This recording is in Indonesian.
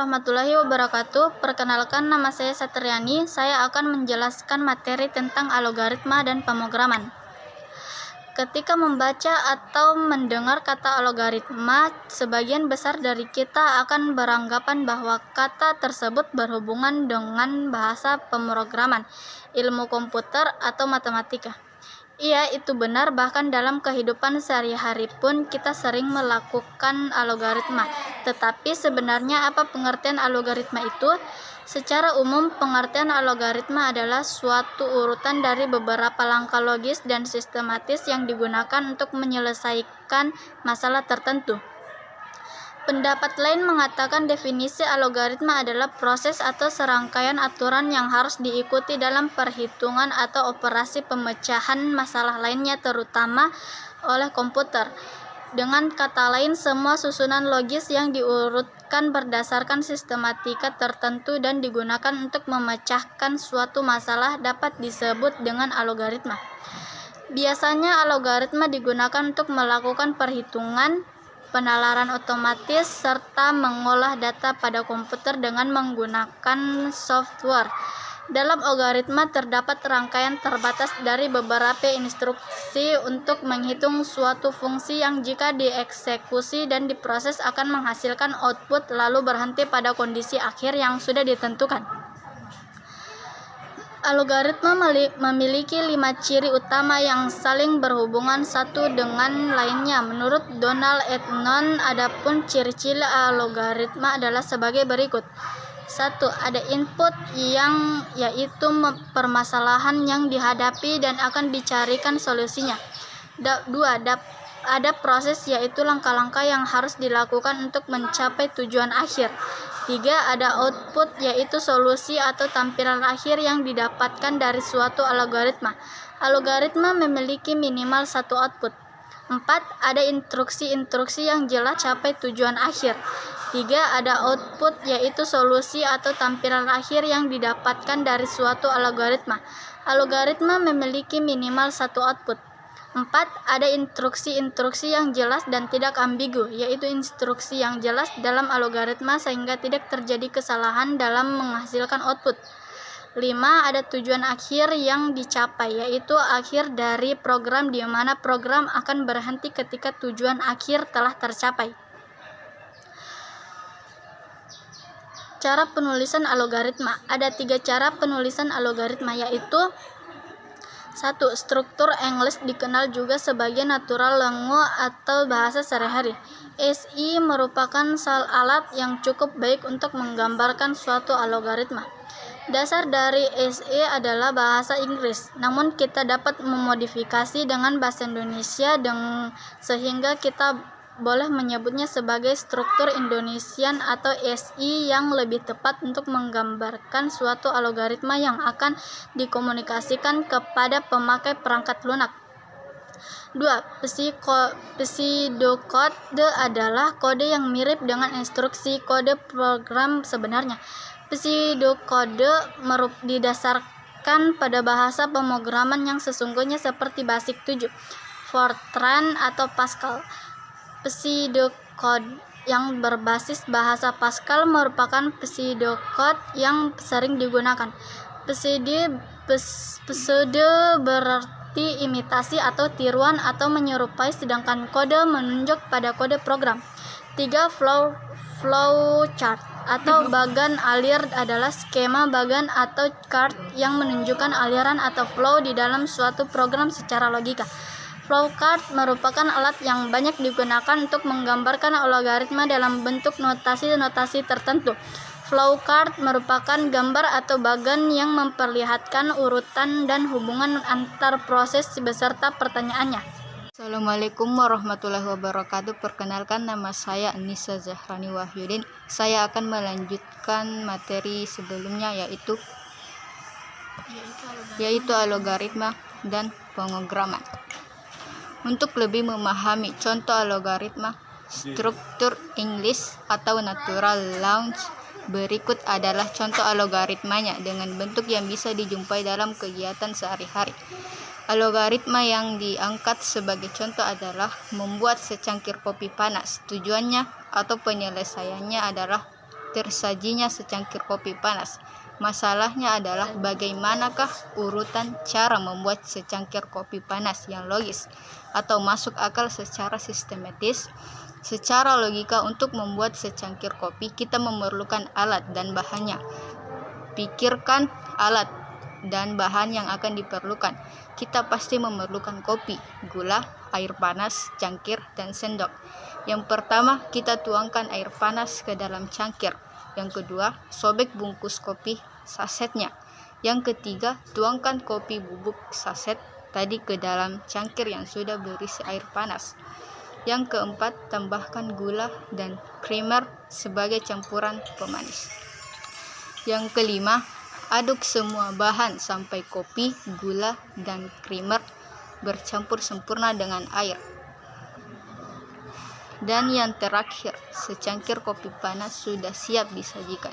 warahmatullahi wabarakatuh. Perkenalkan, nama saya Satriani. Saya akan menjelaskan materi tentang algoritma dan pemrograman. Ketika membaca atau mendengar kata algoritma, sebagian besar dari kita akan beranggapan bahwa kata tersebut berhubungan dengan bahasa pemrograman, ilmu komputer, atau matematika. Iya, itu benar. Bahkan dalam kehidupan sehari-hari pun kita sering melakukan algoritma. Tetapi sebenarnya apa pengertian algoritma itu? Secara umum, pengertian algoritma adalah suatu urutan dari beberapa langkah logis dan sistematis yang digunakan untuk menyelesaikan masalah tertentu. Pendapat lain mengatakan definisi algoritma adalah proses atau serangkaian aturan yang harus diikuti dalam perhitungan atau operasi pemecahan masalah lainnya, terutama oleh komputer. Dengan kata lain, semua susunan logis yang diurutkan berdasarkan sistematika tertentu dan digunakan untuk memecahkan suatu masalah dapat disebut dengan algoritma. Biasanya algoritma digunakan untuk melakukan perhitungan, penalaran otomatis, serta mengolah data pada komputer dengan menggunakan software. Dalam algoritma terdapat rangkaian terbatas dari beberapa instruksi untuk menghitung suatu fungsi yang jika dieksekusi dan diproses akan menghasilkan output lalu berhenti pada kondisi akhir yang sudah ditentukan. Algoritma memiliki 5 ciri utama yang saling berhubungan satu dengan lainnya. Menurut Donald Ednon, adapun ciri-ciri algoritma adalah sebagai berikut. 1. Ada input yaitu permasalahan yang dihadapi dan akan dicarikan solusinya. 2. Ada proses yaitu langkah-langkah yang harus dilakukan untuk mencapai tujuan akhir. 3. Ada output yaitu solusi atau tampilan akhir yang didapatkan dari suatu algoritma. Algoritma memiliki minimal satu output. 4. Ada instruksi-instruksi yang jelas capai tujuan akhir. 3. Ada output yaitu solusi atau tampilan akhir yang didapatkan dari suatu algoritma. Algoritma memiliki minimal satu output. 4. Ada instruksi-instruksi yang jelas dan tidak ambigu, yaitu instruksi yang jelas dalam algoritma sehingga tidak terjadi kesalahan dalam menghasilkan output. 5. Ada tujuan akhir yang dicapai, yaitu akhir dari program di mana program akan berhenti ketika tujuan akhir telah tercapai. Cara penulisan algoritma. Ada 3 cara penulisan algoritma, yaitu 1. Struktur English dikenal juga sebagai natural language atau bahasa sehari-hari. SI merupakan alat yang cukup baik untuk menggambarkan suatu algoritma. Dasar dari SE adalah bahasa Inggris, namun kita dapat memodifikasi dengan bahasa Indonesia sehingga kita boleh menyebutnya sebagai struktur Indonesian atau SI yang lebih tepat untuk menggambarkan suatu algoritma yang akan dikomunikasikan kepada pemakai perangkat lunak. 2. Pseudocode adalah kode yang mirip dengan instruksi kode program sebenarnya. Pseudocode didasarkan pada bahasa pemrograman yang sesungguhnya seperti BASIC 7, Fortran atau Pascal. Pseudocode yang berbasis bahasa Pascal merupakan pseudocode yang sering digunakan. Pseudo berarti imitasi atau tiruan atau menyerupai, sedangkan kode menunjuk pada kode program. 3. Flowchart atau bagan alir adalah skema bagan atau chart yang menunjukkan aliran atau flow di dalam suatu program secara logika. Flowchart merupakan alat yang banyak digunakan untuk menggambarkan algoritma dalam bentuk notasi-notasi tertentu. Flowchart merupakan gambar atau bagan yang memperlihatkan urutan dan hubungan antar proses beserta pertanyaannya. Assalamualaikum warahmatullahi wabarakatuh. Perkenalkan, nama saya Nisa Zahrani Wahyudin. Saya akan melanjutkan materi sebelumnya yaitu algoritma dan pemrograman. Untuk lebih memahami contoh algoritma, struktur English atau natural language, berikut adalah contoh algoritmanya dengan bentuk yang bisa dijumpai dalam kegiatan sehari-hari. Algoritma yang diangkat sebagai contoh adalah membuat secangkir kopi panas. Tujuannya atau penyelesaiannya adalah tersajinya secangkir kopi panas. Masalahnya adalah bagaimanakah urutan cara membuat secangkir kopi panas yang logis atau masuk akal secara sistematis. Secara logika, untuk membuat secangkir kopi kita memerlukan alat dan bahannya. Pikirkan alat dan bahan yang akan diperlukan. Kita pasti memerlukan kopi, gula, air panas, cangkir, dan sendok. Yang pertama, kita tuangkan air panas ke dalam cangkir. Yang kedua, sobek bungkus kopi sasetnya. Yang ketiga, tuangkan kopi bubuk saset tadi ke dalam cangkir yang sudah berisi air panas. Yang keempat, tambahkan gula dan creamer sebagai campuran pemanis. Yang kelima, aduk semua bahan sampai kopi, gula, dan creamer bercampur sempurna dengan air. Dan yang terakhir, secangkir kopi panas sudah siap disajikan.